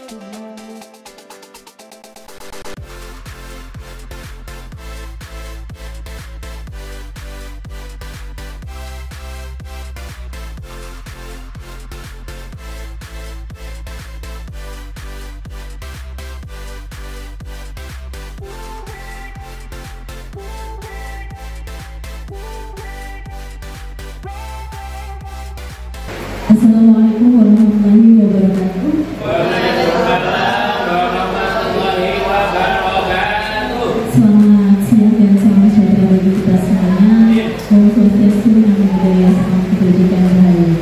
Assalamualaikum warahmatullahi wabarakatuh. Waalaikumsalam warahmatullahi wabarakatuh. Selamat siang dan salam sejahtera bagi kita semuanya. Om Swastiastu, Namo Buddhaya, Salam Kebajikan Rahayu.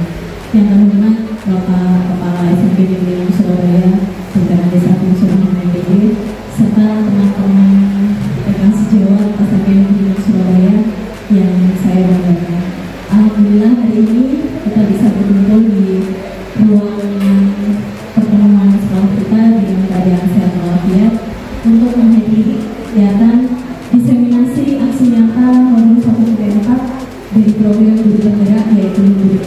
Yang terhormat Bapak Kepala SMP Negeri 6 Surabaya, Jajaran Desa Pengsuruhan MPD, serta teman-teman rekan sejawat SMP Negeri 6 Surabaya yang saya banggakan. Alhamdulillah hari ini kita bisa berkumpul di ruang pertemuan sekolah kita dengan keadaan sehat walafiat untuk menghadiri kegiatan diseminasi aksi nyata modul 1-4 dari program Guru Penggerak yaitu Guru.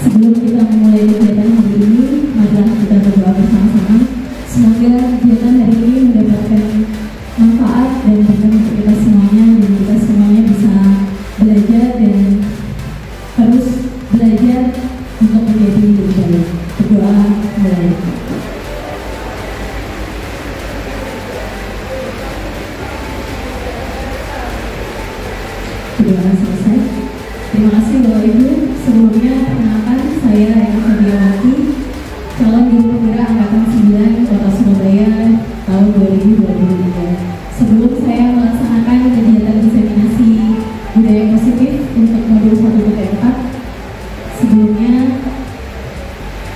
Sebelum kita memulai kegiatan hari ini, marilah kita berdoa bersama-sama. Semoga kegiatan hari ini mendapatkan manfaat dan berkah untuk kita semuanya, dan kita semuanya bisa belajar dan terus belajar untuk menjadi lebih baik. Berdoa mulai. Berdoa selesai. Terima kasih Bapak Ibu. Sebelumnya perkenalkan, saya Eka Fabiawati, calon Guru Penggerak Angkatan 9 Kota Surabaya tahun 2023. Sebelum saya melaksanakan kegiatan diseminasi budaya positif untuk modul 1-4, sebelumnya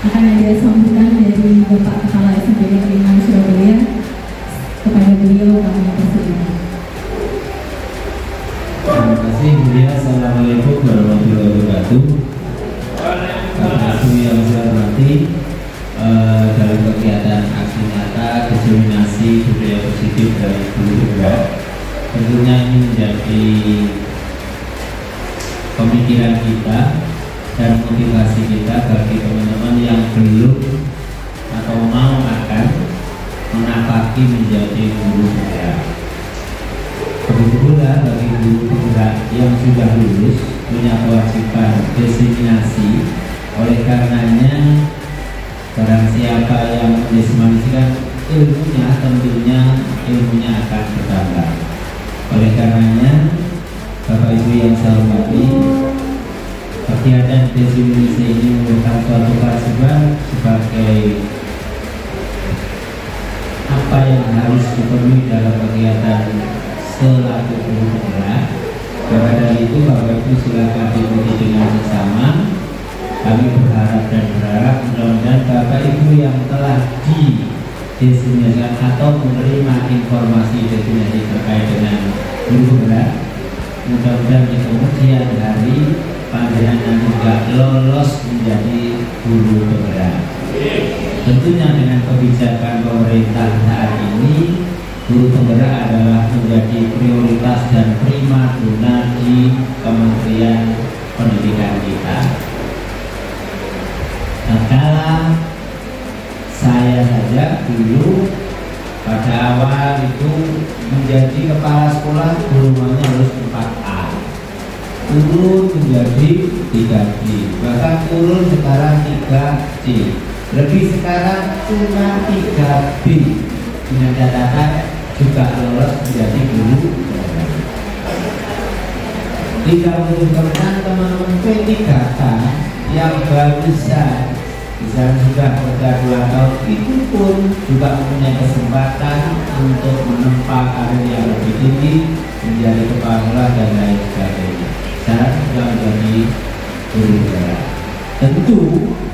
akan ada sambutan dari Bapak Kepala SMP Negeri 6 Surabaya. Kepada beliau kami persilakan. Terima kasih Buya. Assalamualaikum warahmatullahi wabarakatuh. Assalamualaikum yang saya hormati, dalam kegiatan aksi nyata diseminasi budaya positif dari Guru Penggerak, tentunya ini menjadi pemikiran kita dan motivasi kita bagi teman-teman yang belum atau mau akan menapaki menjadi guru penggerak. Begitu pula bagi guru penggerak yang sudah lulus punya kewajiban diseminasi. Oleh karenanya, barang siapa yang mendiseminasikan ilmunya, tentunya ilmunya akan bertambah. Oleh karenanya, Bapak Ibu yang saya hormati, kegiatan diseminasi ini merupakan suatu kewajiban sebagai apa yang harus dipenuhi dalam kegiatan selaku guru penggerak. Maka dari itu Bapak Ibu silakan diikuti dengan sesama. Kami berharap dan berharap mudah-mudahan Bapak Ibu yang telah diseminasikan atau menerima informasi diseminasi terkait dengan guru penggerak, mudah-mudahan di kemudian hari panjenengan juga lolos menjadi guru penggerak. Tentunya dengan kebijakan pemerintah saat ini, guru penggerak adalah menjadi prioritas dan prima dona di Kementerian Pendidikan kita. Kala saya saja dulu pada awal itu menjadi kepala sekolah, gulungannya harus 4A, turun menjadi 3B, bahkan turun sekarang 3C, lebih sekarang cuma 3B, dengan catatan juga lolos menjadi guru. Tidak membutuhkan teman-teman P3K yang barusan misalnya sudah bekerja 2 tahun, itu pun juga mempunyai kesempatan untuk menempa karir yang lebih tinggi, menjadi kepala sekolah dan lain sebagainya. Syarat sudah menjadi guru penggerak. Tentu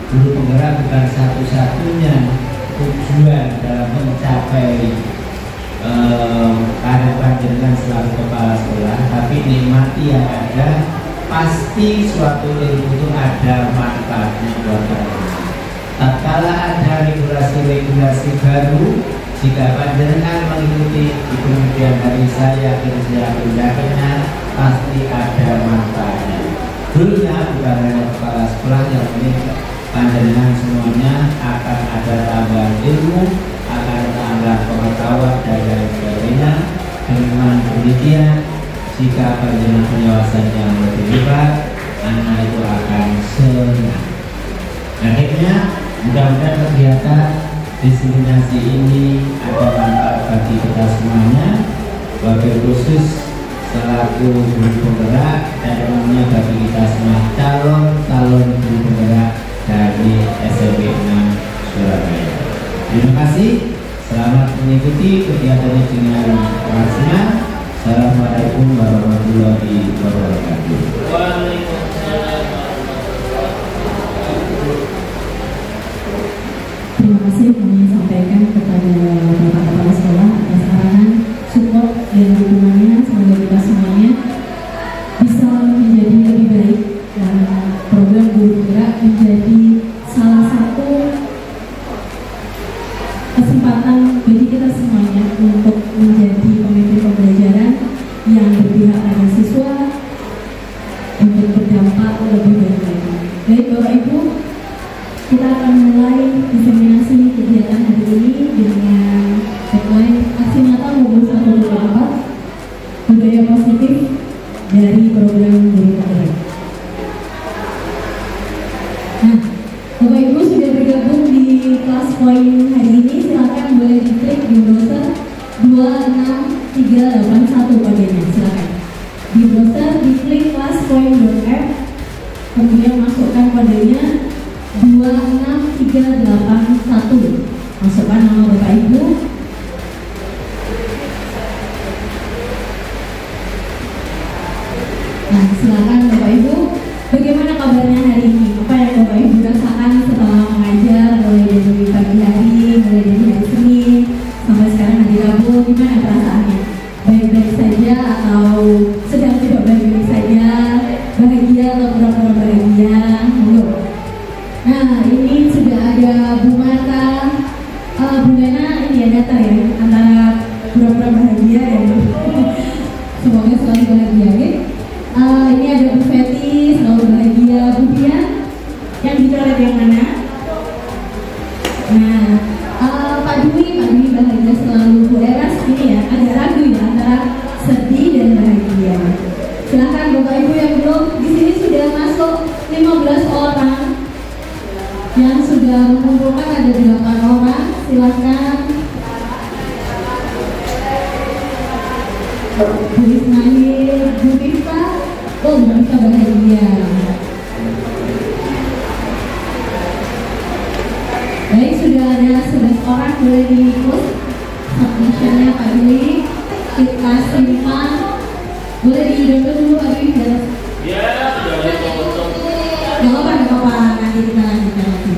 guru penggerak bukan satu-satunya tujuan dalam mencapai karir panjenengan selaku kepala sekolah, tapi nikmati yang ada. Pasti suatu ilmu itu ada manfaatnya buat kalian. Tatkala ada regulasi-regulasi baru, jika panjenengan mengikuti di kemudian hari saya kerja tindakannya, pasti ada manfaatnya. Dulunya bukan hanya kepala sekolah yang ini panjenengan semuanya akan ada tambahan ilmu, akan tambah pengetahuan dan lain sebagainya. Dengan demikian, jika panjenengan punya wawasan yang lebih lebar, anak itu akan senang. Akhirnya, mudah-mudahan kegiatan diseminasi ini ada manfaat bagi kita semuanya, wabil khusus selaku guru penggerak dan umumnya bagi kita semua calon guru penggerak dari SMP 6 Surabaya. Terima kasih, selamat mengikuti kegiatan ini dengan senang. Assalamualaikum warahmatullahi wabarakatuh. Waalaikumsalam. Terima kasih kami sampaikan kepada Bapak Kepala Sekolah atas arahan, support dan dukungannya. Semoga kita semuanya bisa menjadi lebih baik dan program guru penggerak menjadi salah satu kesempatan bagi kita semuanya untuk menjadi pemimpin pembelajaran yang berpihak pada siswa untuk berdampak lebih baik lagi. Baik Bapak Ibu, kita akan mulai diseminasi kegiatan hari ini dengan tagline aksi nyata mobil 124 budaya positif dari program guru penggerak. Nah, Bapak Ibu sudah bergabung di kelas poin hari ini, silakan boleh diklik di browser 26381 kodenya, silakan. Di browser diklik kelaspoin.app, kemudian masukkan kodenya 26381. Masukkan nama Bapak Ibu. Nah, silakan Bapak Ibu. Bagaimana kabarnya hari ini? Apa yang Bapak Ibu rasakan setelah mengajar mulai dari pagi hari, mulai dari hari Senin sampai sekarang hari Rabu? Gimana perasaannya? Baik-baik saja atau sedang tidak baik-baik saja? Bahagia atau pura-pura bahagia? Nah, ini sudah ada Bu Marta, Bu Nana, ini ya data ya antara pura-pura bahagia dan semoga selalu bahagia. Okay? Ini ada Bu Feti, selalu bahagia. Bu Pia, yang dicoret yang mana? Nah, Pak Dwi bahagia selalu. Bu Eras, ini ya agak ragu ya antara sedih dan bahagia. Silahkan Bapak Ibu yang belum, di sini sudah masuk 15 orang. Yang sudah mengumpulkan ada 8 orang, silakan. Bu Ismail, Bu Miftah, Bu Miftah bahagia. Baik, sudah ada 11 orang, boleh di-post submissionnya Pak Dwi. Kita simpan, boleh di-download dulu Pak Dwi. Ya, sudah ditutup. Gak apa-apa, nanti kita lanjutkan lagi.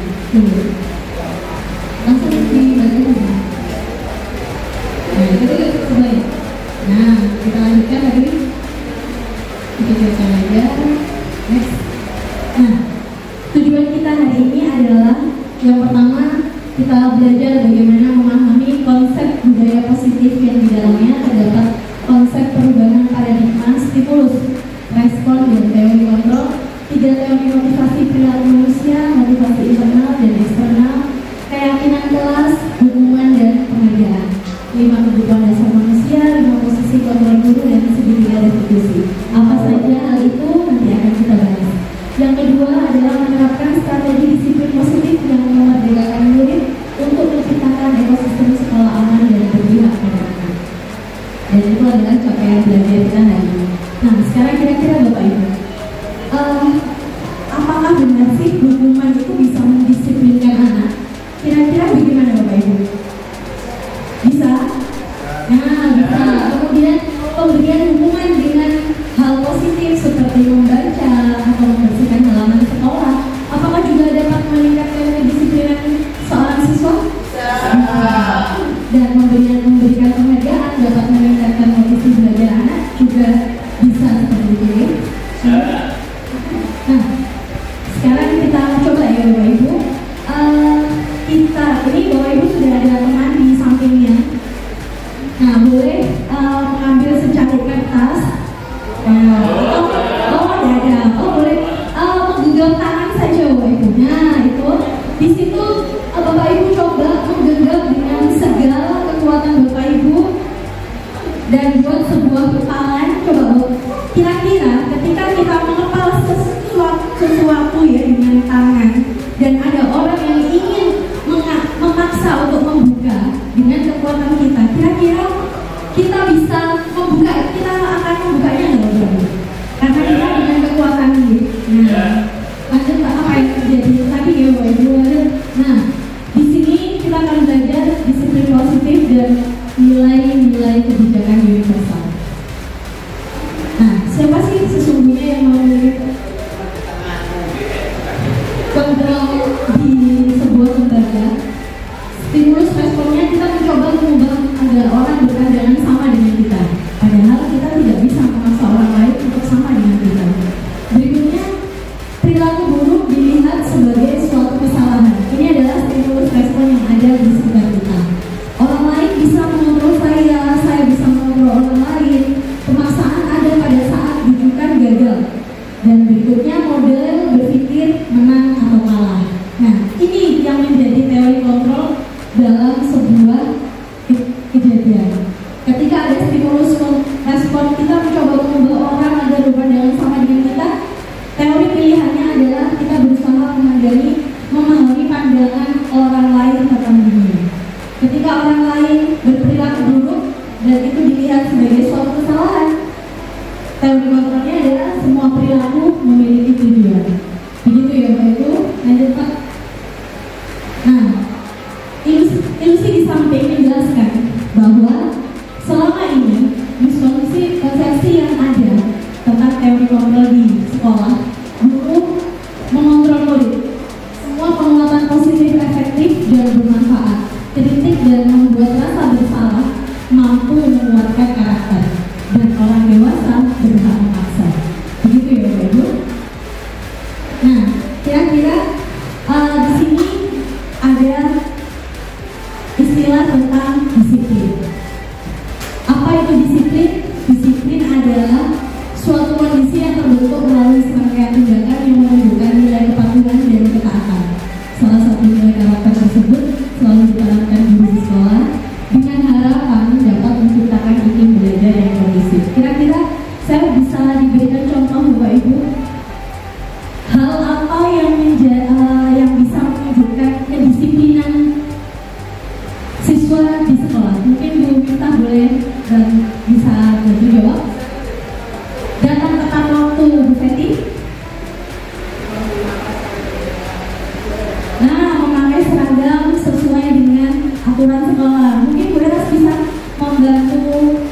Langsung dibantu. Nah, itu sebaik. Nah, kita lanjutkan lagi. Kita lanjutkan aja. Next. Nah, tujuan kita hari ini adalah yang pertama, kita belajar bagaimana memahami konsep budaya positif yang di dalamnya terdapat konsep perubahan paradigma, stimulus, respon, dan teori kontrol. 3 teori motivasi perilaku manusia, motivasi internal dan eksternal, keyakinan kelas, hukuman dan penghargaan. 5 kebutuhan dasar manusia, 5 posisi kontrol guru dan segitiga restitusi. Apa saja hal itu nanti akan kita bahas. Yang kedua adalah menerapkan strategi disiplin positif yang memerdekakan murid untuk menciptakan ekosistem sekolah aman dan berpihak pada anak. Dan itu adalah capaian belajar kita hari ini. Nah, sekarang kira-kira Bapak Ibu, apakah benar sih di situ Bapak Ibu coba menggenggam dengan segala kekuatan Bapak Ibu dan buat sebuah kepalan. Coba kira-kira ketika kita mengepal sesuatu ya dengan tangan dan ada orang yang ingin memaksa untuk membuka dengan kekuatan kita, kira-kira kita bisa membuka, kita akan membukanya nggak Bapak? Karena kita dengan kekuatan ini. Nah, lanjut apa yang terjadi tadi ya Bapak Ibu. Nah, di sini kita akan belajar disiplin positif dan nilai-nilai kebijakan universal. Nah, siapa sih sesungguhnya yang mau kontrol di sebuah lembaga? Stimulus responnya kita mencoba mengubah agar orang berpandangan sama dengan kita. Padahal kita tidak bisa memaksa orang lain untuk sama dengan kita. Berikutnya, perilaku buruk dilihat sebagai suatu kesalahan. Ini adalah stimulus respon yang ada di sekitar kita. Orang lain bisa mengontrol saya bisa mengontrol orang lain. Pemaksaan ada pada saat ditunjukkan gagal. Dan berikutnya model berpikir menang atau kalah. Nah, ini yang menjadi teori kontrol dalam sebuah kejadian. Ketika ada stimulus respon, kita mencoba mengubah orang agar berpandangan sama dengan kita. Teori pilihannya adalah kita berusaha memahami pandangan orang lain tentang dunia. Ketika orang lain berperilaku buruk dan itu dilihat sebagai suatu kesalahan, teori kontrolnya adalah semua perilaku memiliki tujuan. Begitu ya Bapak Ibu. Lanjut Pak. Nah, ilusi di samping menjelaskan bahwa selama ini konsepsi yang ada tentang teori kontrol di sekolah, guru mengontrol murid. Semua penguatan positif efektif dan bermanfaat. Kritik dan membuat rasa bersalah mampu menguatkan karakter, dan orang dewasa berhak memaksa. Begitu ya Bapak Ibu. Nah, kira-kira di sini ada istilah tentang disiplin. Apa itu disiplin? Disiplin adalah suatu kondisi yang terbentuk melalui serangkaian tindakan yang menunjukkan nilai kepatuhan dan ketaatan. Salah satu nilai karakter tersebut selalu ditanamkan guru di sekolah dengan harapan dapat menciptakan iklim belajar yang kondusif. Kira-kira saya bisa diberikan contoh Bapak Ibu, hal apa yang bisa menunjukkan kedisiplinan siswa di sekolah? Mungkin Bu Minta boleh dan bisa jawab. Datang tepat waktu Bu Feti. Nah, memakai seragam sesuai dengan aturan sekolah. Mungkin Bu Eras bisa membantu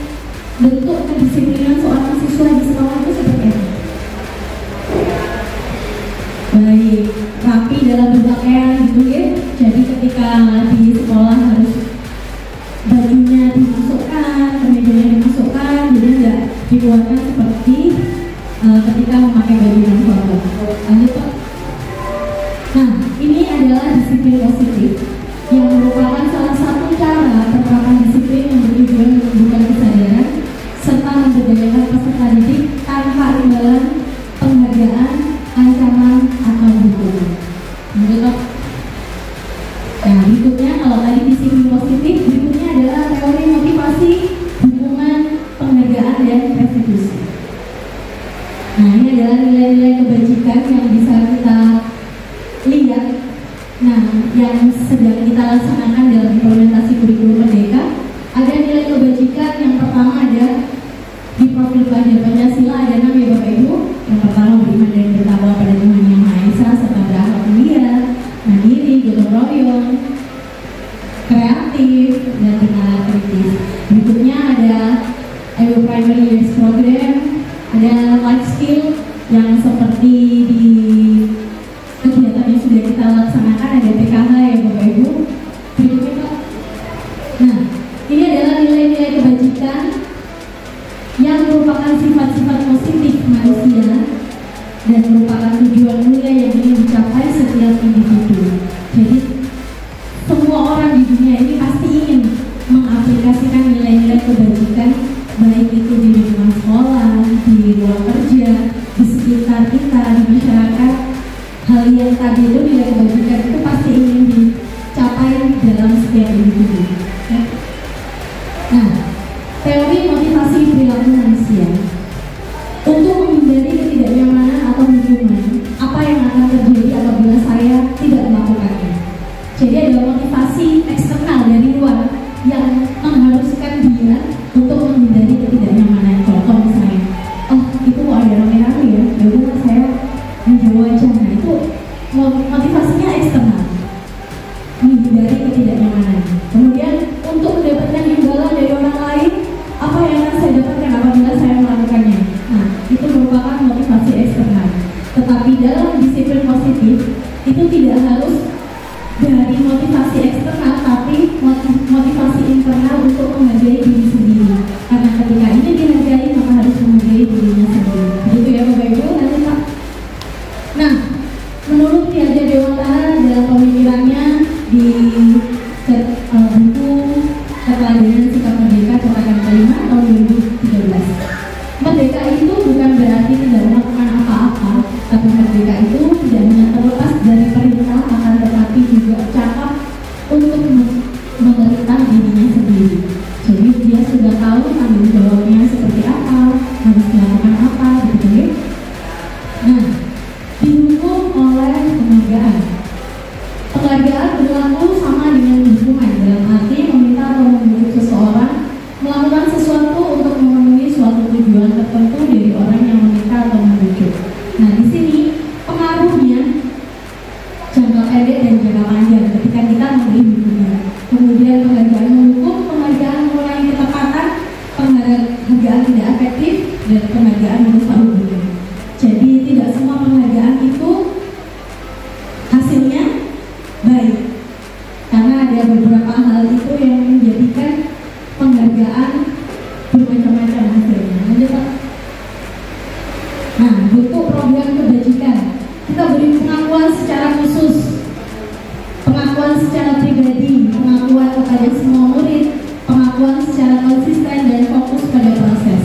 bentuk kedisiplinan seorang siswa di sekolah itu seperti apa? Baik, rapi dalam berpakaian gitu ya. Jadi ketika di sekolah harus bajunya dimasukkan, kemejanya dimasukkan, jadi tidak dikeluarkan seperti ketika memakai baju yang formal. Lanjut Pak. Nah, ini adalah disiplin positif yang merupakan salah satu cara penerapan disiplin yang bertujuan menumbuhkan kesadaran serta memberdayakan peserta didik tanpa imbalan, penghargaan, ancaman atau hukuman. Lanjut Pak. Nah, berikutnya kalau tadi disiplin positif, berikutnya adalah teori motivasi, hukuman, penghargaan, dan restitusi. Nah, ini adalah nilai-nilai kebajikan yang bisa kita lihat. Nah, yang sedang kita laksanakan dalam implementasi kurikulum Merdeka, ada nilai kebajikan. Yang pertama ada di profil pelajar Pancasila, ada 6 ya Bapak Ibu. Yang pertama beriman dan bertakwa pada Tuhan Yang Maha Esa serta berakhlak mulia, mandiri, gotong royong, kreatif, dan bernalar kritis. Berikutnya ada EU Primary Years Program, ada life skill yang seperti di kegiatan yang sudah kita laksanakan, ada PKH ya Bapak Ibu. Berikutnya Pak. Nah, ini adalah nilai-nilai kebajikan yang merupakan sifat-sifat positif manusia dan merupakan tujuan mulia yang ingin dicapai setiap individu. Jadi semua orang di dunia ini pasti ingin mengaplikasikan nilai-nilai kebajikan, baik itu di lingkungan sekolah, di ruang kerja, di sekitar itu nilai kebajikan itu pasti ingin dicapai dalam setiap individu. Ya. Nah, teori motivasi perilaku manusia untuk menghindari ketidaknyamanan atau hukuman, apa yang akan terjadi apabila saya tidak melakukannya. Jadi ada motivasi eksternal dari luar yang mengharuskan dia untuk menghindari ketidaknyamanan. Contoh misalnya, oh itu ada rame-rame ya, yaudah saya menjauh aja. Nah itu motivasinya eksternal, menghindari ketidaknyamanan. Kemudian untuk mendapatkan imbalan dari orang lain, apa yang akan saya dapatkan apabila saya melakukannya. Nah itu merupakan motivasi eksternal. Tetapi dalam disiplin positif itu tidak harus dari motivasi eksternal, tapi motivasi internal untuk menghargai diri sendiri. Karena ketika ini dihargai, maka harus menghargai dirinya sendiri. Begitu ya Bapak Ibu, nanti Pak. Nah, menurut Ki Hajar Dewantara dalam pemikirannya di buku Keteladanan Sikap Merdeka cetakan kelima tahun 2013. Merdeka itu bukan berarti tidak melakukan apa-apa, tapi merdeka itu tidak hanya terlepas dari perintah, akan tetapi juga cakap untuk memerintah dirinya sendiri. Jadi dia sudah tahu tanggung jawabnya seperti apa, harus melakukan apa, begitu ya. Nah, dihukum oleh penghargaan. Penghargaan berlaku sama dengan hukuman, dalam arti meminta atau membujuk seseorang melakukan sesuatu untuk memenuhi suatu tujuan tertentu dari orang yang meminta atau membujuk. Nah, di sini pengaruhnya jangka pendek dan jangka panjang ketika kita memberi hukuman. Kemudian penghargaan menghukum, penghargaan mengurangi ketepatan, penghargaan tidak efektif, dan penghargaan merusak hubungan. Jadi tidak semua penghargaan itu hasilnya baik, karena ada beberapa hal itu yang menjadikan penghargaan bermacam-macam hasilnya. Lanjut Pak. Nah, bentuk program kebajikan, kita beri pengakuan secara khusus, pengakuan secara pribadi, pengakuan kepada semua murid, pengakuan secara konsisten dan fokus pada proses.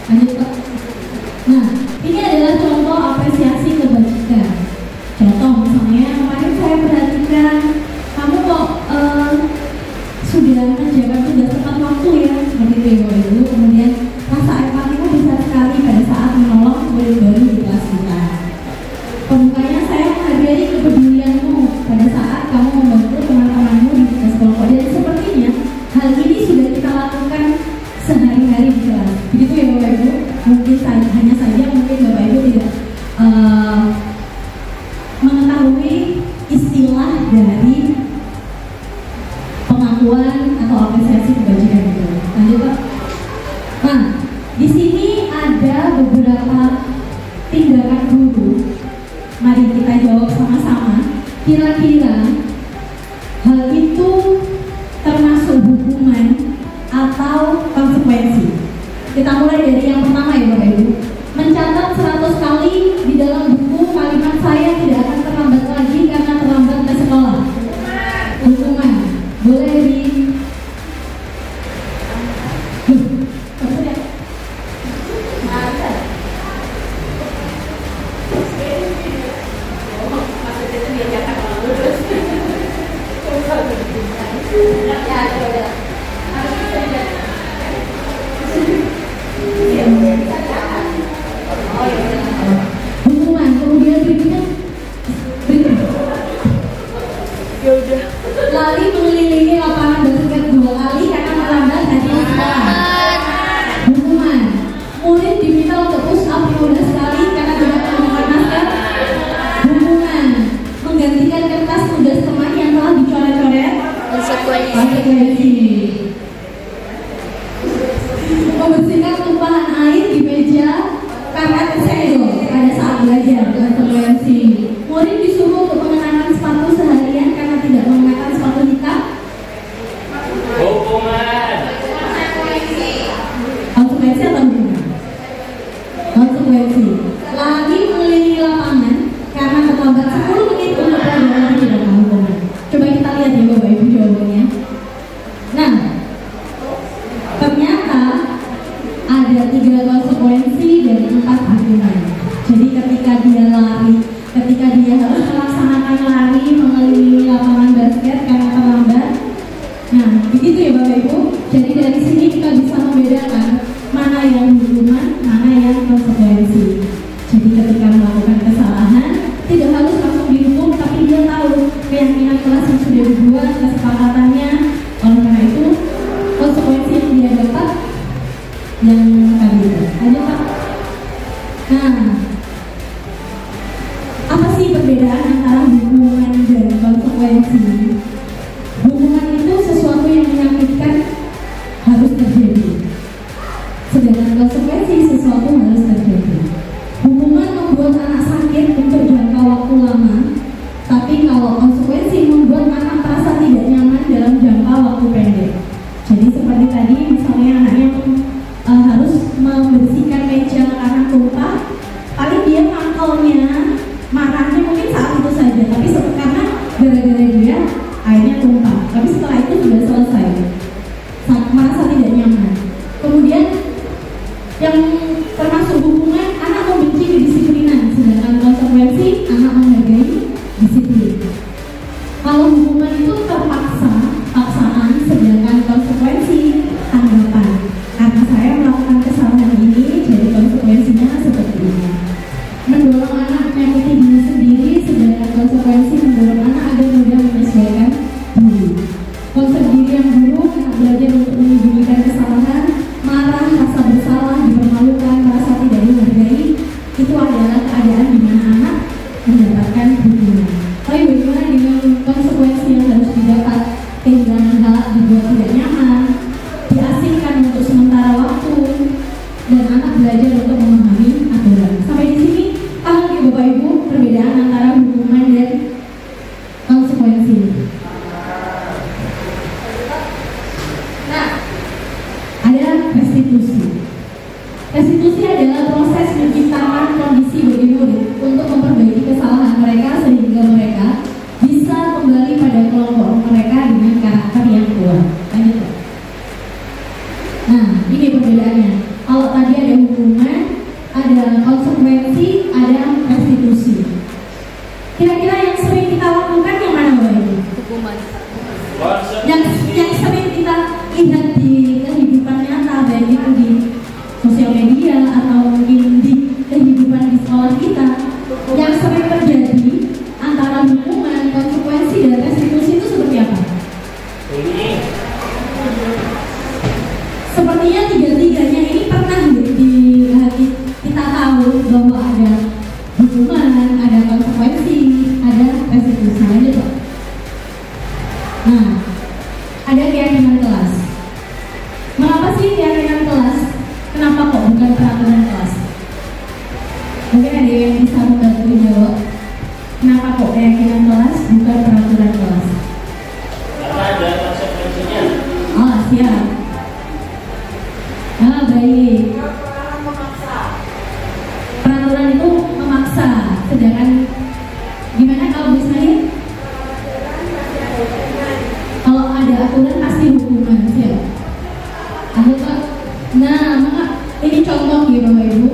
Lanjut Pak. Nah, ini adalah contoh apresiasi kebajikan. Contoh misalnya, kemarin saya perhatikan kamu kok sudah menjaga tugas tepat waktu ya, seperti itu ya Ibu. Kemudian rasa empatimu besar sekali pada saat menolong murid baru di kelas kita. Pembukanya, saya menghargai kepedulianmu pada saat kamu membantu teman-temanmu di tugas kelompok. Dan sepertinya hal ini sudah kita lakukan sehari-hari di kelas. Begitu ya Bapak Ibu. Mungkin hanya saja mungkin Bapak Ibu tidak mengetahui istilah dari pengakuan atau apresiasi kebajikan itu. Lanjut Pak. Nah, di sini ada beberapa tindakan guru. Mari kita jawab sama-sama. Kira-kira hal itu termasuk hukuman atau konsekuensi? Kita mulai dari yang pertama ya Bapak Ibu. Mencatat 100 kali di dalam buku kalimat saya tidak akan terlambat lagi karena terlambat ke sekolah. Hukuman. Boleh di hukuman. Kemudian berikutnya lari mengelilingi lapangan basket 2 kali karena melambat hadir sekolah. Hukuman. Murid diminta untuk push up 15 kali karena tidak menggunakan masker. Hukuman. Menggantikan kertas tugas teman yang telah dicoret-coret. Konsekuensi. Membersihkan tumpahan air di meja karena tersenggol pada saat belajar. Konsekuensi. Murid disuruh untuk mengenakan sepatu seharian karena tidak mengenakan sepatu hitam. Hukuman. Konsekuensi atau hukuman? Konsekuensi. Lagi mengelilingi lapangan karena terlambat 10 menit untuk pelajaran tidak hukuman. Coba kita lihat ya Bapak Ibu jawabannya. Nah, keyakinan kelas yang sudah dibuat, kesepakatannya. Oleh karena itu konsekuensi yang dia dapat yang tadi itu aja Pak. Nah, apa sih perbedaan antara hubungan dan konsekuensi? Hubungan itu sesuatu yang menyakitkan harus terjadi, sedangkan konsekuensi sesuatu harus terjadi. Hubungan membuat anak sakit untuk jangka waktu lama, tapi kalau konsekuensi membuat anak merasa tidak nyaman dalam jangka waktu pendek. Jadi seperti tadi misalnya anaknya harus membersihkan meja karena tumpah, paling dia mangkalnya, marahnya mungkin saat itu saja, tapi karena gara-gara dia airnya tumpah, tapi setelah itu sudah selesai, merasa tidak nyaman. Kemudian yang termasuk hubungan, anak membenci kedisiplinan, sedangkan konsekuensi anak menghargai disiplin. Kalau hubungan itu terpaksa, paksaan, sedangkan konsekuensi tanggapan. Karena saya melakukan kesalahan ini, jadi konsekuensinya seperti ini. Mendorong anak menyakiti diri sendiri, sedangkan konsekuensi mendorong anak agar mudah menyesuaikan diri. Konsep diri yang buruk, anak belajar untuk menyembunyikan kesalahan, marah, rasa bersalah, dipermalukan, merasa tidak dihargai. Itu adalah keadaan di mana anak mendapatkan hubungan. Tapi bagaimana dengan konsekuensi yang harus didapat? Kehilangan hak, dibuat tidak nyaman, diasingkan untuk sementara waktu, dan anak belajar untuk memahami aturan. Sampai di sini, paham ya Bapak Ibu perbedaan antara hubungan dan konsekuensi. Nah, ada restitusi. Restitusi adalah proses menciptakan kondisi bagi murid untuk memperbaiki kesalahan mereka sehingga mereka bisa kembali pada kelompok mereka dengan karakter yang kuat. Lanjut. Nah, ini perbedaannya. Kalau tadi ada hubungan, ada konsekuensi, ada restitusi. Kira-kira yang sering kita lakukan yang mana Bapak Ibu? Hukuman. Yang sering kita lihat di kehidupan nyata, baik itu di sosial media atau mungkin di kehidupan di sekolah kita, yang sering terjadi antara hubungan, konsekuensi dan restitusi itu seperti apa? Sepertinya tiga-tiganya ini pernah di hati kita tahu bahwa ada hubungan, ada konsekuensi, ada restitusi. Lanjut Pak. Nah, ada keyakinan kelas. Mengapa sih keyakinan kelas? Kenapa kok bukan peraturan kelas? Mungkin ada yang bisa membantu jawab. Kenapa kok keyakinan kelas bukan peraturan kelas? Karena ada konsekuensinya. Oh, siap. Ah, baik. Peraturan itu memaksa, sedangkan gimana kalau misalnya kalau ada aturan pasti hukuman, siap. Nah, ini contoh ya Bapak Ibu.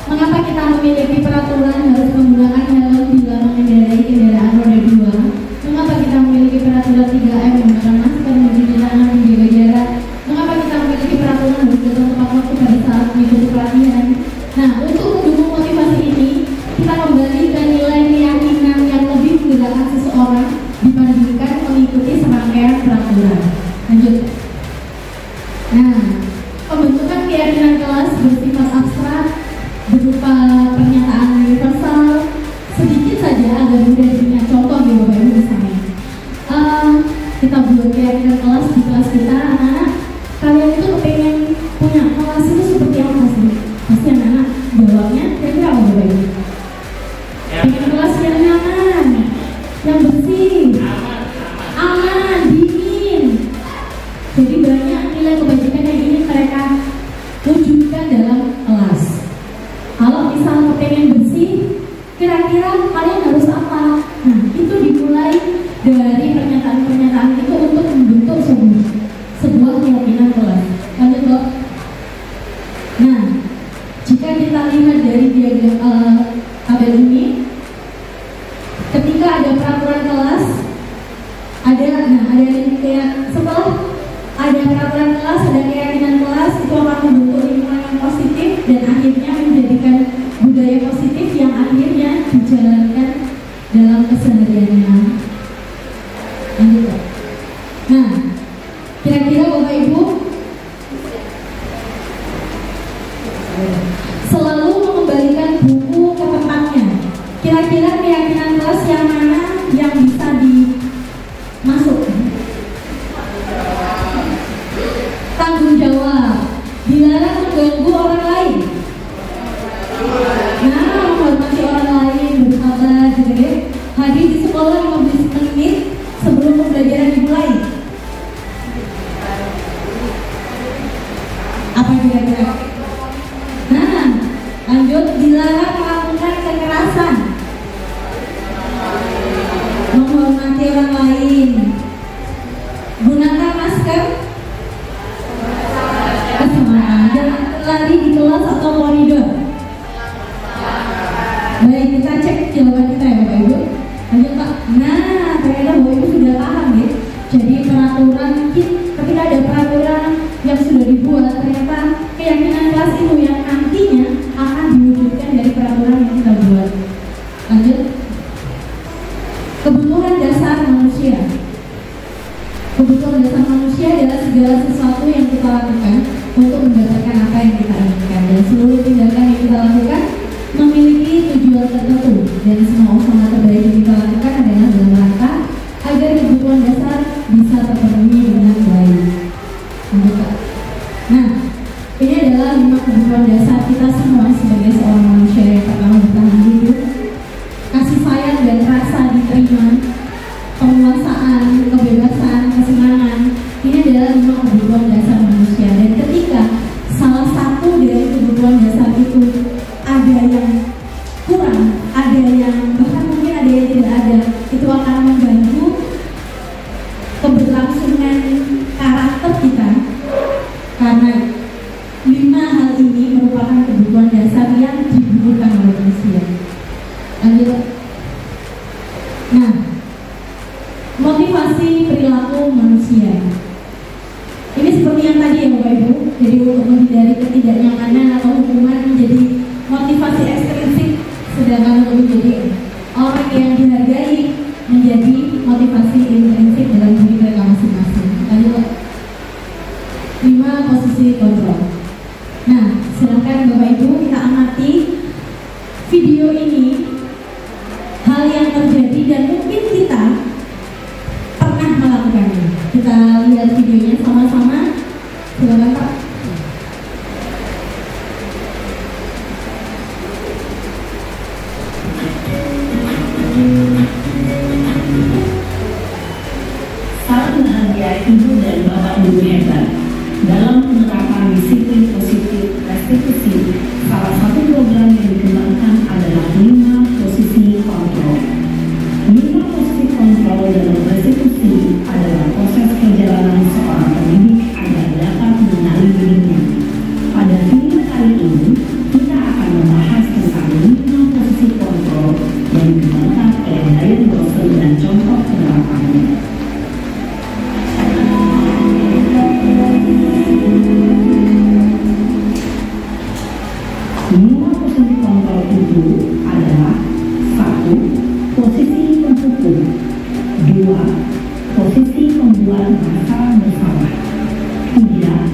Mengapa kita memiliki peraturan harus menggunakan helm bila mengendarai kendaraan roda 2? Mengapa kita memiliki peraturan 3M menggunakan masker, mencuci tangan, menjaga jarak? Mengapa kita memiliki peraturan harus datang tepat waktu pada saat mengikuti pelatihan? Nah, untuk mendukung motivasi ini, kita kembali ke nilai keyakinan yang lebih menggerakkan seseorang dibandingkan mengikuti serangkaian peraturan. Lanjut. Nah, pembentukan keyakinan kelas bersifat abstrak berupa pernyataan universal. Sedikit saja agar mudah diingat, contoh nih Bapak Ibu misalnya. Kita buat keyakinan kelas di kelas kita, anak-anak, kalian itu kepengen punya kelas itu seperti apa sih? Pasti anak-anak jawabnya kira-kira apa Bapak Ibu? Pengen kelas yang nyaman, yang bersih, aman, dingin. Jadi banyak nilai kebajikan yang ingin mereka wujudkan dalam kelas. Kalau misal kepengen bersih, kira-kira kalian harus apa? Nah, itu dimulai dari pernyataan-pernyataan itu untuk membentuk sebuah keyakinan kelas. Lanjut Dok. Nah, jika kita lihat dari diagram tabel ini, ketika ada peraturan kelas, ada kayak setelah ada peraturan kelas, ada keyakinan kelas, itu akan membentuk lingkungan yang positif dan akhirnya menjadikan budaya positif yang akhirnya dijalankan dalam kesehariannya. sekolah 15 menit sebelum pembelajaran dimulai? Apa kira-kira? Nah, lanjut, dilarang melakukan kekerasan, menghormati orang lain, gunakan masker, kesamaan, jangan lari di kelas atau koridor. Baik, kita cek jawaban kita ya Bapak Ibu. Lanjut Pak. Nah, ternyata Bapak Ibu sudah paham ya. Jadi peraturan, ketika ada peraturan yang sudah dibuat, ternyata keyakinan kelas itu yang nantinya akan diwujudkan dari peraturan yang kita buat. Lanjut. Kebutuhan dasar manusia. Kebutuhan dasar manusia adalah segala sesuatu yang kita lakukan untuk mendapatkan apa yang kita inginkan, dan seluruh tindakan yang kita lakukan memiliki tujuan tertentu, dan semua usaha terbaik yang kita lakukan adalah dalam rangka agar kebutuhan dasar bisa terpenuhi dengan baik. Nah, ini adalah 5 kebutuhan dasar kita semua sebagai seorang manusia. Yang pertama, bertahan hidup, kasih sayang dan rasa diterima, penguasaan, kebebasan, kesenangan. Ini adalah 5 kebutuhan dasar manusia. Dan ketika salah satu dari kebutuhan dasar itu ada yang kurang, ada yang bahkan mungkin ada yang tidak ada, itu akan mengganggu keberlangsungan karakter kita, karena 5 hal ini merupakan kebutuhan dasar yang dibutuhkan oleh manusia. Lanjut. Nah, motivasi perilaku manusia. Ini seperti yang tadi ya Bapak Ibu. Jadi untuk menghindari ketidaknyamanan atau hukuman menjadi motivasi ekstrinsik, sedangkan untuk menjadi orang yang dihargai menjadi motivasi intrinsik dalam diri mereka masing-masing. Lanjut. 5 posisi kontrol. Nah, silakan Bapak Ibu kita amati video ini, hal yang terjadi dan mungkin kita pernah melakukannya. Kita lihat videonya sama-sama. Silakan Pak. Salam bahagia Ibu dan Bapak Guru hebat. Dalam penerapan disiplin positif restitusi, salah satu program yang dikembangkan adalah 5 posisi kontrol. 5 posisi kontrol dalam restitusi adalah proses perjalanan seorang pendidik agar dapat mengenali dirinya. Pada video kali ini, kita akan membahas tentang 5 posisi kontrol yang dikembangkan oleh Brian Wilson dan contoh penerapannya. Lima posisi kontrol itu adalah: 1. Posisi penghukum. 2. Posisi pembuat masalah bersalah. 3.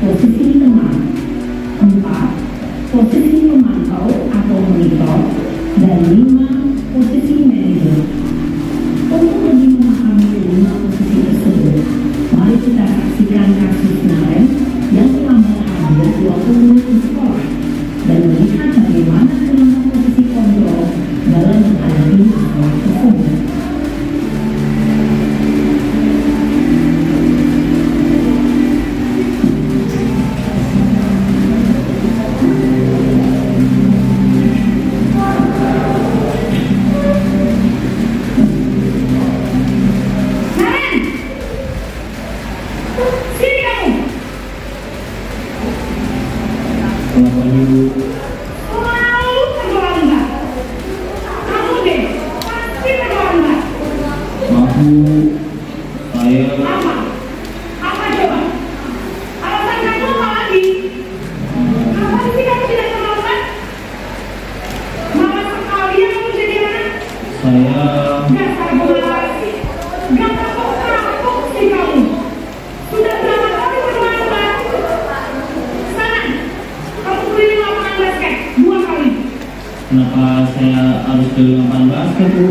Posisi teman. 4. Posisi pemantau atau monitor. Dan 5. Posisi manajer. Untuk lebih memahami 5 posisi tersebut, mari kita saksikan kasus Naren yang telah berhadir 20 menit di sekolah dan melihat bagaimana 5 posisi kontrol dalam menghadapi masalah tersebut. Kenapa saya harus ke lapangan basket, Bu?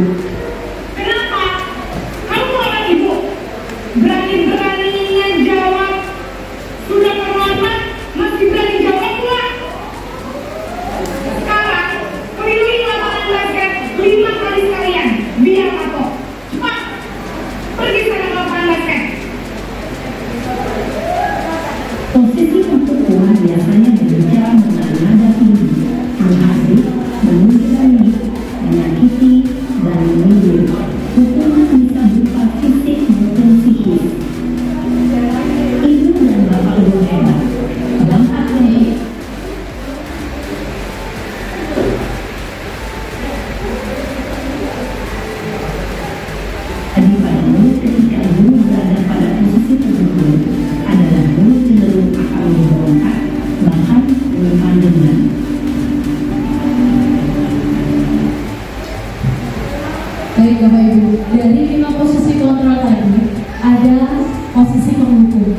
Kenapa? Kamu anak ibu berani-beraninya jawab sudah terlambat, masih berani jawab pula. Sekarang keliling lapangan basket 5 kali sekalian, biar kapok. Bapak Ibu, dari 5 posisi kontrol tadi ada posisi penghukum.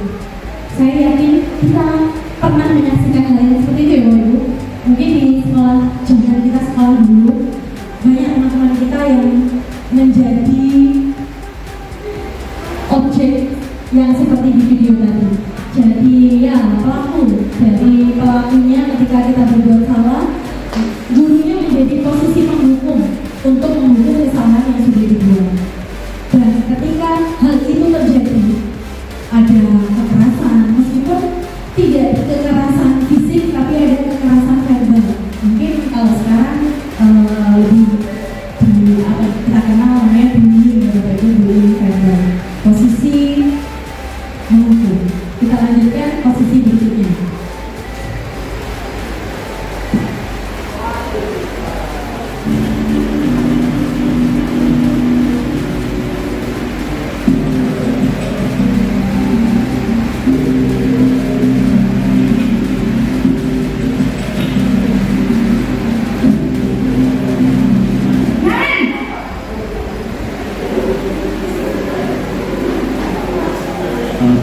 Saya yakin kita pernah menyaksikan hal yang seperti itu ya Bapak Ibu. Mungkin di sekolah, zaman kita sekolah dulu, banyak teman-teman kita yang menjadi objek yang seperti di video tadi. Jadi ya pelaku, dari pelakunya ketika kita berbuat salah, gurunya menjadi posisi penghukum untuk menghukum kesalahan yang sudah dibuat. Dan ketika hal itu terjadi, ada kekerasan, meskipun tidak kekerasan fisik tapi ada kekerasan verbal. Mungkin kalau sekarang kita kenal namanya bullying, yaitu bullying verbal. Posisi menghukum. Kita lanjutkan posisi berikutnya.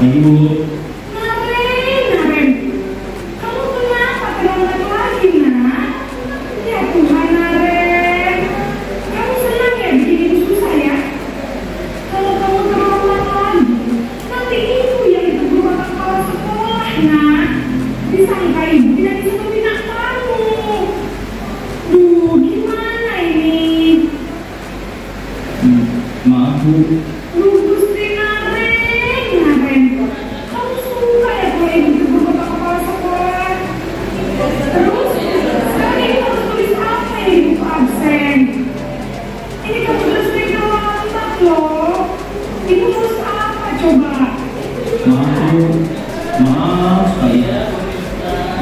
Ibu, Naren, kamu kenapa terlambat lagi, nak? Ya Tuhan, Naren, kamu senang ya bikin ibu susah ya? Kalau kamu terlambat lagi, nanti ibu yang ditegur sama kepala sekolah, nak. Disangka ibu tidak bisa membina kamu. Duh, gimana ini? maaf Bu. Maaf sekali.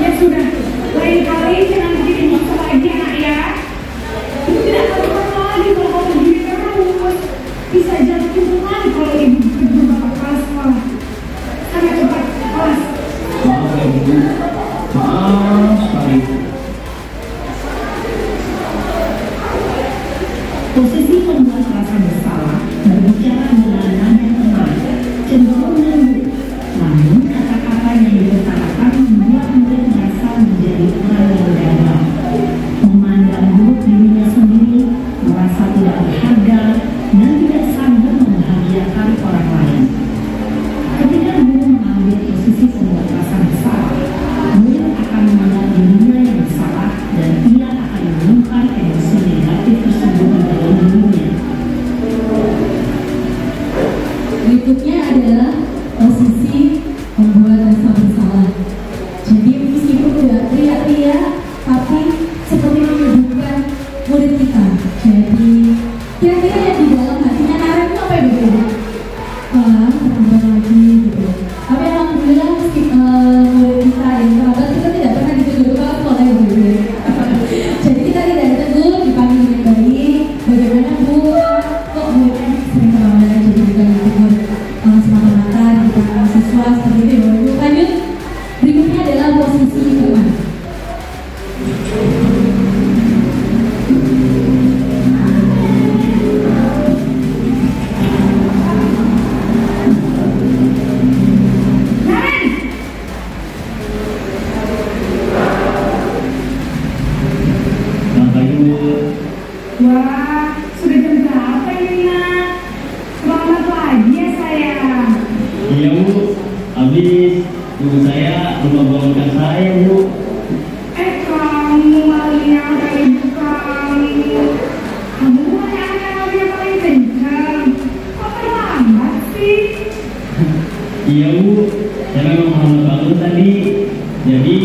Ya sudah, lain kali jangan bikin masalah lagi anak ya. Ibu tidak tahu lagi kalau kamu begini terus. Bisa jatuh lagi kalau ibu kedua bapak kelas sekolah. Sangat cepat kelas. Maaf ya Bu. Maaf sekali. Posisi pembuat merasa bersalah berbicara dengan nada tenang, cenderung lembut. Namun kata-kata yang diutarakan membuat murid merasa menjadi orang yang gagal, memandang buruk dirinya sendiri, merasa tidak berharga, dan tidak sanggup membahagiakan orang lain. Ketika guru mengambil posisi pembuat rasa bersalah, murid akan menganggap dirinya yang bersalah dan ia akan menyimpan emosi negatif tersebut di dalam dirinya. Berikutnya adalah posisi membuat rasa bersalah. Jadi meskipun tidak teriak-teriak, tapi seperti menyudutkan murid kita. Jadi kira-kira yang di dalam hatinya Naren itu apa ya Bu? Wah, terlambat lagi gitu. Tapi alhamdulillah murid kita yang terlambat kita tidak pernah ditegur kalau ya Bu. Jadi kita tidak ditegur, dipanggil dengan baik. Bagaimana Bu? Kok muridnya sering terlambat, jadi kita ditegur semata-mata di depan siswa seperti itu ya Bu. Lanjut, berikutnya adalah posisi teman. Selamat pagi Bu. Wah, sudah jam berapa ini nak? Selamat lagi ya sayang. Iya Bu. Habis ibu saya lupa bangunkan saya Bu. Kamu Malia dari kamu. Kamu bukannya anak yang paling kencang. Kok terlambat sih? Iya Bu. Saya memang harus bangun tadi. Jadi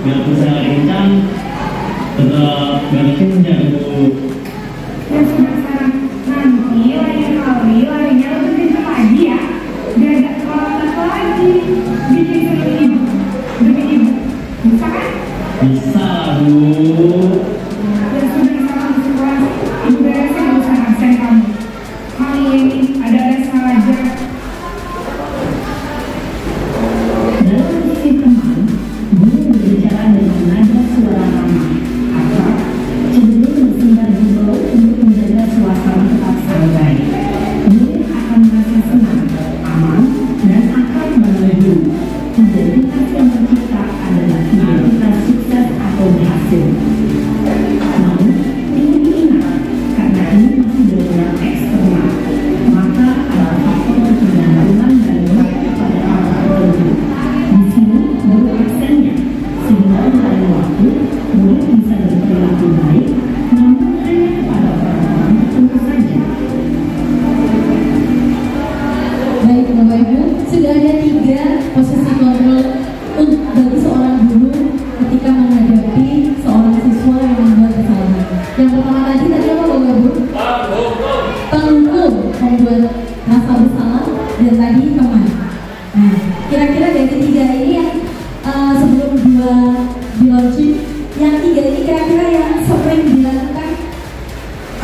biarpun saya kencang, tetap balikin ya Bu. Ya sudah sekarang nanti lain kali larinya lebih kencang lagi ya. Biar gak terlambat lagi. Bikin demi ibu. Bisa kan? Bisa Bu. Ya sudah sekarang di sekolah. Ibu beresin urusan absen kamu. Kali ini ada saja. Dalam posisi teman, guru berbicara dengan nada suara ramah, akrab, cenderung bersingkat untuk menjaga suasana tetap santai. Baik Bapak Ibu, sudah ada 3 posisi kontrol bagi seorang guru ketika menghadapi seorang siswa yang membuat kesalahan. Yang pertama tadi apa Bapak Ibu? Penghukum membuat rasa bersalah, dan tadi teman. Nah, kira-kira dari 3 ini yang sebelum 2 di launching, yang 3 ini kira-kira yang sering dilakukan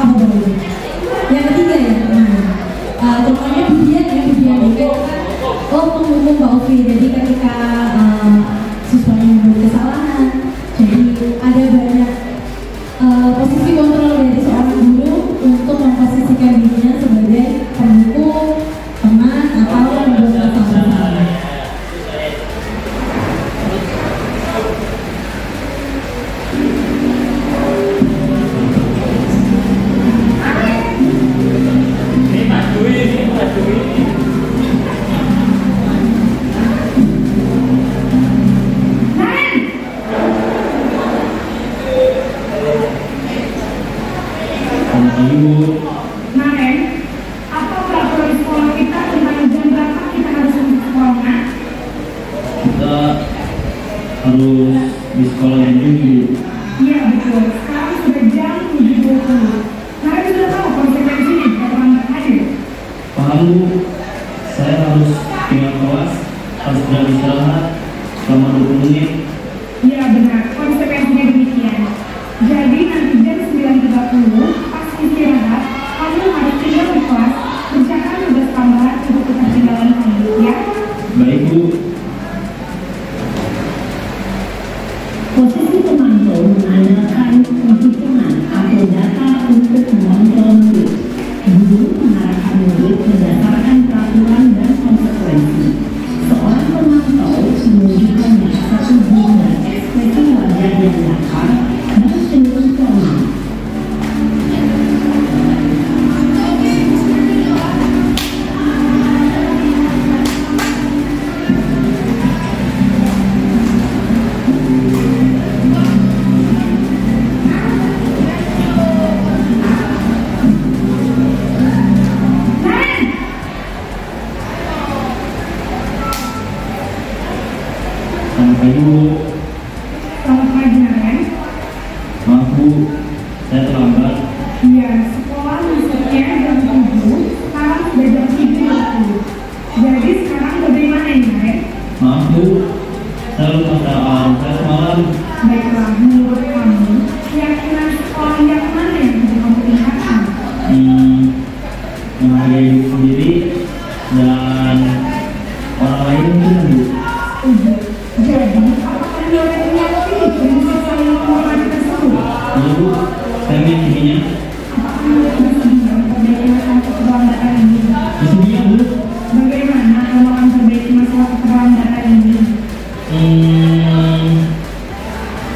apa Bapak Ibu? Yang ketiga ya teman. Contohnya Budian itu penghukum Mbak Ovi. Jadi ketika siswanya membuat kesalahan, jadi ada banyak posisi kontrol dari seorang guru untuk memposisikan dirinya sebagai penghukum, teman, atau membuat kesalahan. Kemarin, apa peraturan sekolah kita tentang jam berapa kita harus masuk sekolah? Kita harus di sekolah yang tinggi. Iya betul, sekarang sudah jam 7.20. Kalian sudah tahu konsekuensinya jika terlambat hadir? Paham Bu, saya harus tinggal kelas, harus berada istirahat selama 20 menit. Iya benar, konsekuensinya demikian. Jadi nanti jam 9.30 pas istirahat, kamu harus tinggal di kelas, kerjakan tugas tambahan untuk ketertinggalan kamu, ya? Baik Bu. Posisi pemantau mengandalkan penghitungan atau data untuk mengontrol murid. Guru mengarahkan murid berdasarkan peraturan dan konsekuensi. Seorang pemantau menunjukkan bahasa tubuh dan ekspresi wajah yang datar dan cenderung formal. Selamat pagi Bu. Selamat pagi, Naren. Maaf Bu, saya terlambat. Iya, sekolah masuknya jam 7, sekarang sudah jam 7.20. Jadi sekarang bagaimana ini, Naren? Maaf Bu, saya lupa alarm saya semalam. Baiklah, menurut kamu, keyakinan sekolah yang mana yang bisa kamu tingkatkan? Menghargai diri sendiri dan orang lain mungkin Bu. Jadi, apakah nilai meyakini prinsip saling menghormati tersebut? Iya Bu, saya meyakininya. Apakah nilai bersedia memperbaiki masalah keterlambatan ini? Bersedia Bu. Bagaimana kamu akan memperbaiki masalah keterlambatan ini?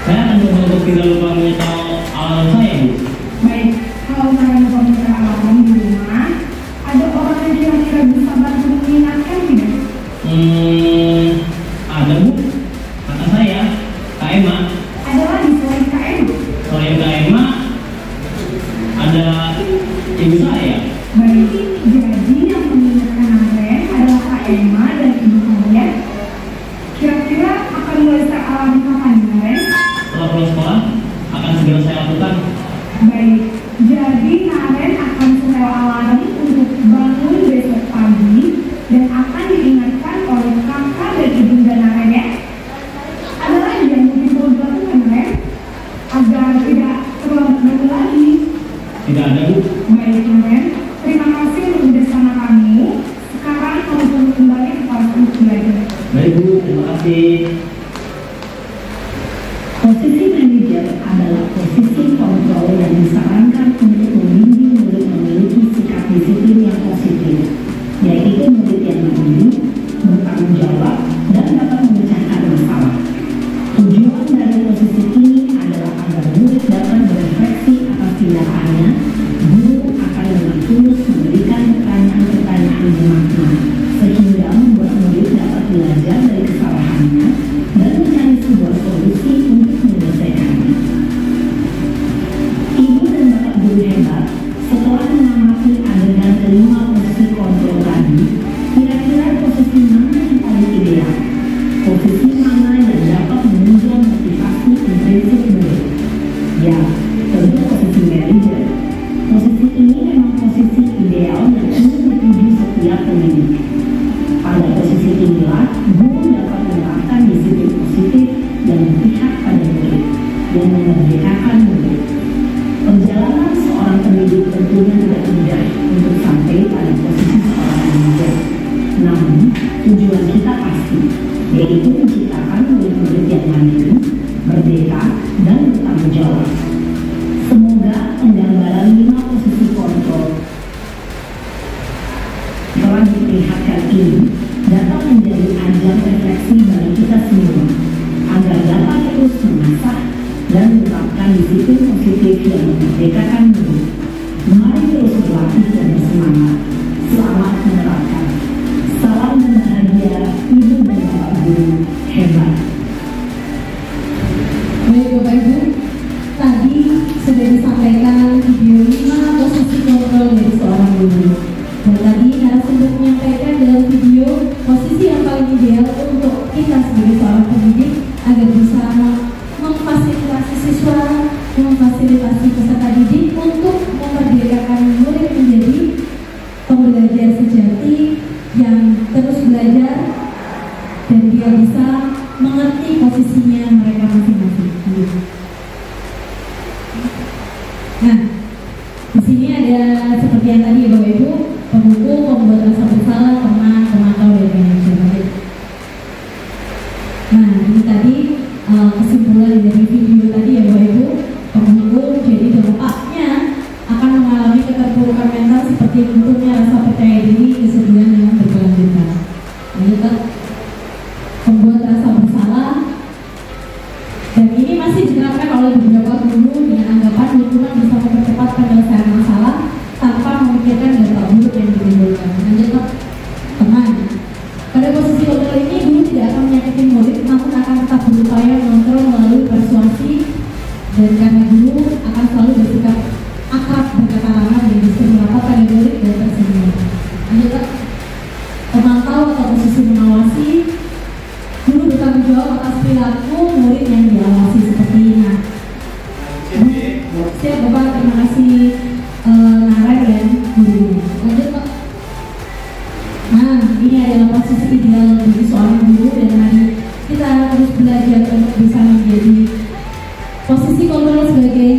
Saya akan coba untuk tidak lupa menyetel alarm saya Bu. Baik, kalau kalian mempunyai alarm di rumah, ada orang yang kira-kira bisa bantu mengingatkan tidak? Ada Bu, kata saya, Kak Emma. Ada lagi selain KM? Selain Kak Emma, ada ibu saya. Baik, jadi yang mengingatkan Naren adalah Kak Emma dan ibu kalian. Kira-kira akan mulai alarm kapan, Naren? Setelah pulang sekolah, akan segera saya lakukan. Baik, jadi Naren akan setel alarm untuk bangun besok pagi dan akan diingatkan oleh kakak dan ibunda Naren ya. Ada lagi yang mungkin perlu dilakukan, Naren, agar tidak terlambat bangun lagi. Tidak ada Bu. Baik, Naren, terima kasih untuk bersama kami. Sekarang kamu perlu kembali ke kelas untuk belajar. Baik Bu, terima kasih. Posisi manajer adalah posisi kontrol yang disarankan untuk membimbing murid memiliki sikap disiplin yang positif, yaitu murid yang mandiri, bertanggung jawab, dan dapat memecahkan masalah. Tujuan dari posisi ini adalah agar murid dapat berefleksi atas tindakannya. Guru akan dengan tulus memberikan pertanyaan-pertanyaan bermakna, sehingga membuat murid dapat belajar dari kesalahannya dan mencari sebuah solusi untuk menyelesaikannya. Ibu dan bapak guru hebat, setelah mengamati adegan kelima posisi kontrol tadi, kira-kira pihak pendidik. Pada posisi inilah, guru dapat menerapkan disiplin positif dan berpihak pada murid dan memerdekakan murid. Perjalanan seorang pendidik tentunya tidak mudah untuk sampai pada posisi seorang manajer. Namun, tujuan kita pasti, yaitu menciptakan murid-murid yang mandiri, merdeka, dan bertanggung jawab. Semoga penggambaran 5 posisi kontrol telah diperlihatkan ini dapat menjadi ajang refleksi bagi kita semua, agar dapat terus mengasah dan menerapkan disiplin positif yang memerdekakan murid. Mari terus berlatih dan bersemangat. Selamat menerapkan. Salam dan bahagia, Ibu dan Bapak Guru hebat. Baik Bapak Ibu, tadi sudah disampaikan video 5 posisi kontrol dari seorang guru. Dan tadi narasumber menyampaikan dalam video posisi yang paling ideal untuk kita sebagai seorang pendidik agar bisa memfasilitasi siswa, memfasilitasi peserta didik untuk memerdekakan murid menjadi pembelajar sejati yang terus belajar dan dia bisa mengerti posisinya mereka masing-masing. Nah, di sini ada seperti yang tadi ya Bapak Ibu, pembuku, pembuat rasa bersalah, teman, pemantau, dan manajer. Nah, ini tadi kesimpulan dari video tadi ya Bapak Ibu, pembuku jadi dampaknya akan mengalami keterpurukan mental seperti lunturnya rasa percaya diri, kesedihan yang berkelanjutan. Lanjut, pembuat rasa bersalah, dan ini masih diterapkan oleh beberapa guru dengan anggapan lingkungan bisa mempercepat penyelesaian masalah tanpa memikirkan dampak buruk yang ditimbulkan. Lanjut, teman. Pada posisi kontrol ini, guru tidak akan menyakiti murid, namun akan tetap berupaya mengontrol melalui persuasi, dan karena guru akan selalu bersikap akrab berkata ramah dan bisa merapat pada murid dan tersenyum. Lanjut, pemantau atau posisi mengawasi. Guru bertanggung jawab atas perilaku murid yang diawasi seperti ini. Siap Bapak, terima kasih Nara dan gurunya. Lanjut Pak. Nah, ini adalah posisi ideal bagi seorang guru, dan mari kita terus belajar untuk bisa menjadi posisi kontrol sebagai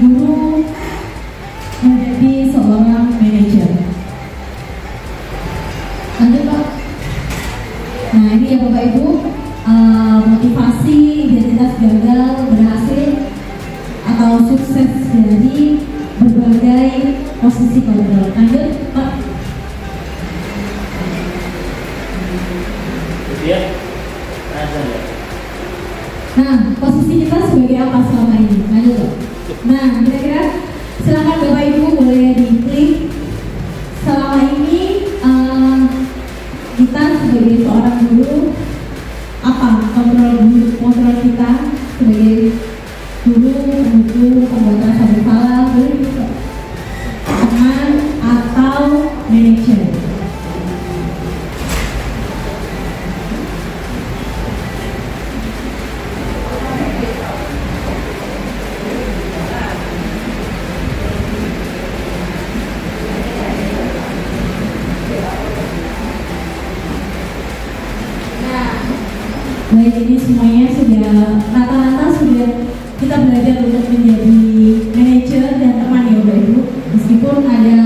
guru, menjadi seorang manajer. Lanjut Pak. Nah, ini ya Bapak Ibu, motivasi identitas gagal, berhasil, atau sukses dari berbagai posisi kontrol. Lanjut Pak. Nah, posisi kita sebagai apa selama ini? Lanjut Pak. Nah, kira-kira silakan Bapak Ibu boleh diklik. Selama ini kita sebagai seorang guru, apa kontrol kita sebagai guru, pembuku, pembuat rasa bersalah, teman, atau manajer? Baik, ini semuanya sudah rata-rata sudah kita belajar untuk menjadi manajer dan teman ya Bapak Ibu. Meskipun ada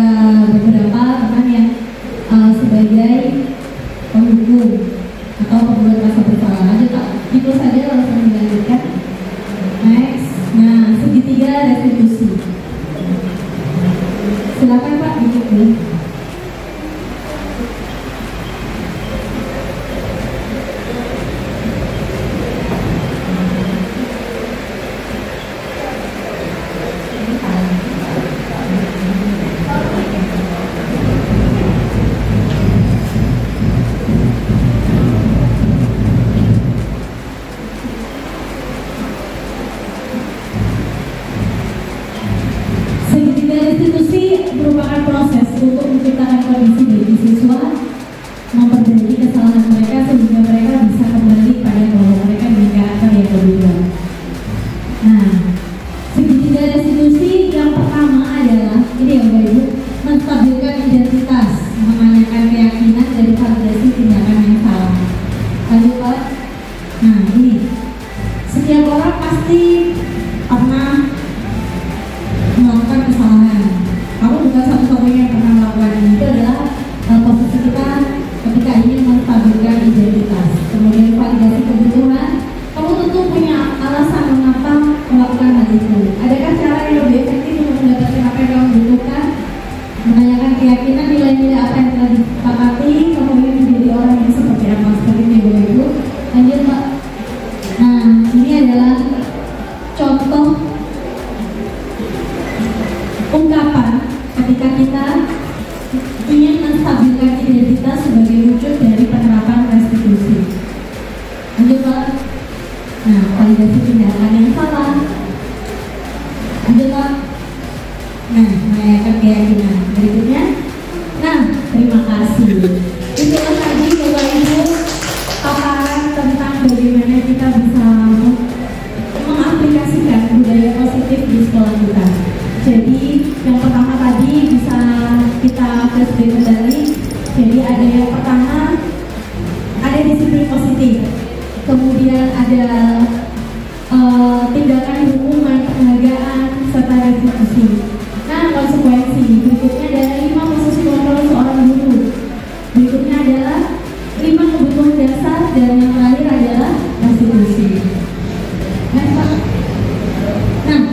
beberapa teman yang sebagai pembuku atau pembuat rasa bersalah. Lanjut Pak, itu saja langsung dilanjutkan. Next, nah segitiga restitusi. Silakan Pak, diklik. menstabilkan identitas sebagai wujud dari penerapan restitusi. Lanjut Pak. Nah, validasi tindakan yang salah. Lanjut Pak. Nah, merayakan keyakinan. Berikutnya. Nah, terima kasih. Itulah tadi Bapak Ibu paparan tentang bagaimana kita bisa mengaplikasikan budaya positif di sekolah kita. Jadi yang pertama tadi bisa kita flashback kembali. Jadi ada yang pertama, ada disiplin positif, kemudian ada tindakan hukuman, penghargaan, serta restitusi. Nah, konsekuensi berikutnya adalah 5 posisi kontrol seorang guru. Berikutnya adalah 5 kebutuhan dasar, dan yang terakhir adalah restitusi. Nah,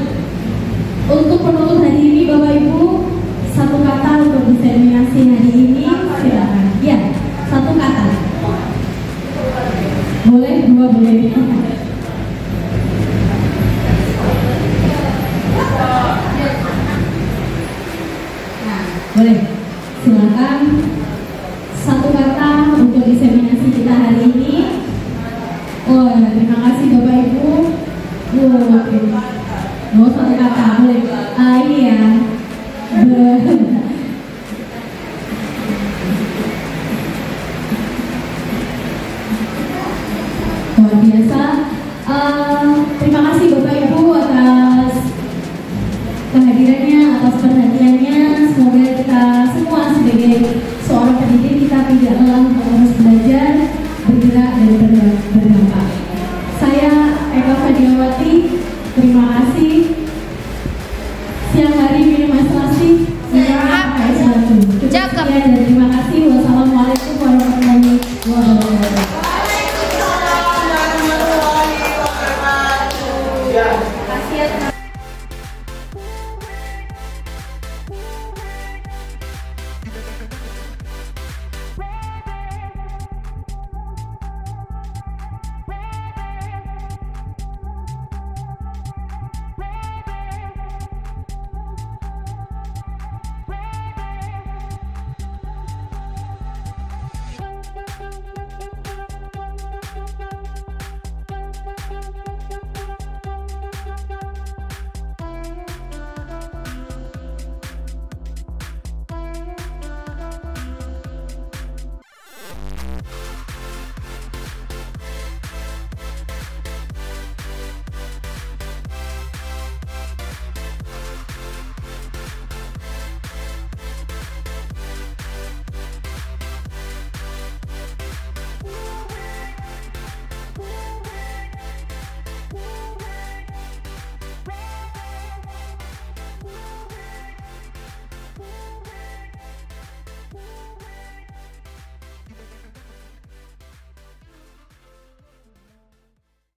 untuk penutup hari ini Bapak Ibu, satu kata untuk diseminasi hari ini, silakan. Ya, satu kata. Boleh, 2 boleh. Nah, boleh. Silakan. Satu kata untuk diseminasi kita hari ini. Oh, terima kasih Bapak Ibu. Oh, satu kata boleh. Ini ya. Luar biasa. Terima kasih